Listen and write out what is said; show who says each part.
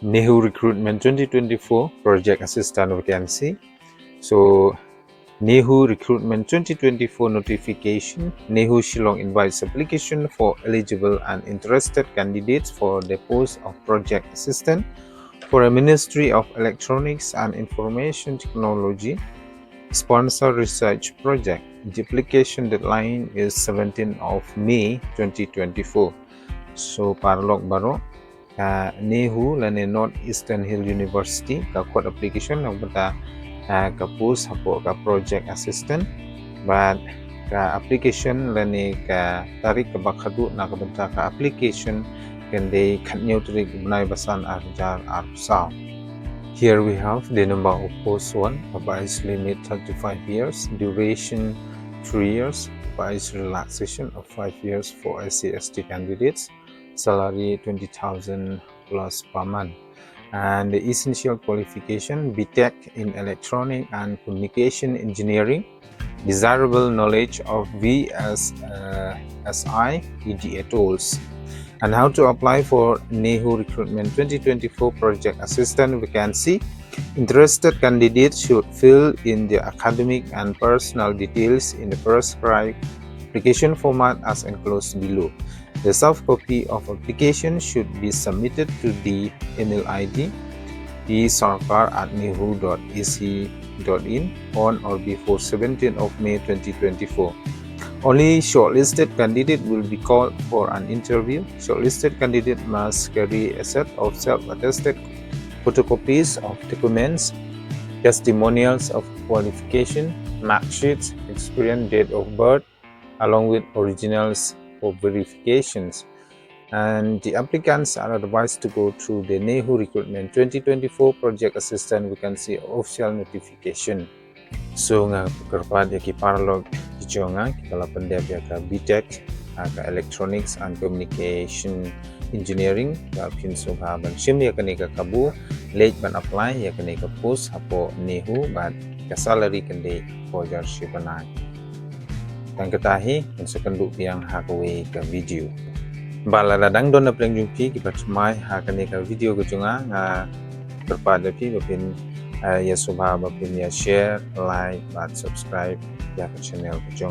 Speaker 1: NEHU Recruitment 2024 Project Assistant Vacancy. So NEHU Recruitment 2024 Notification. NEHU Shillong invites application for eligible and interested candidates for the post of Project Assistant for a Ministry of Electronics and Information Technology sponsor research project. The application deadline is 17th of May 2024. So parlok baro ka NEHU lane North Eastern Hill University ka kod application ng bata ka post hapo ka project assistant but ka application lane ka tarik ka bakadu na ka bata ka application kende kanyo tarik bunay basan arjar arsaw. Here we have the number of post 1, price limit 35 years, duration 3 years, price relaxation of 5 years for SC/ST candidates, salary 20,000 plus per month, and the essential qualification BTech in Electronic and Communication Engineering, desirable knowledge of VSSI EDA tools. And how to apply for NEHU Recruitment 2024 Project Assistant Vacancy. Interested candidates should fill in their academic and personal details in the prescribed application format as enclosed below. The soft copy of application should be submitted to the email ID psarkar@nehu.ac.in on or before 17th of May 2024. Only shortlisted candidate will be called for an interview. Shortlisted candidate must carry a set of self-attested photocopies of documents, testimonials of qualification, mark sheets, experience, date of birth, along with originals for verifications. And the applicants are advised to go through the NEHU Recruitment 2024 Project Assistant Vacancy official notification. So nga pagkarpad yaki parlog kicho nga kikala pandep yaka BTech ka Electronics and Communication Engineering ka pinso ka ban sim yakani ka kabu late ban apply yakani ka post hapo NEHU but ka salary kande for shibnai. Tang katahi pinso kandu piang hakawe ka video. Bala dadang don na pleng jumpi kipat sumai hakani ka video ko nga karpad yapi bapin ya subha bapin ya share, like, and subscribe ya channel ko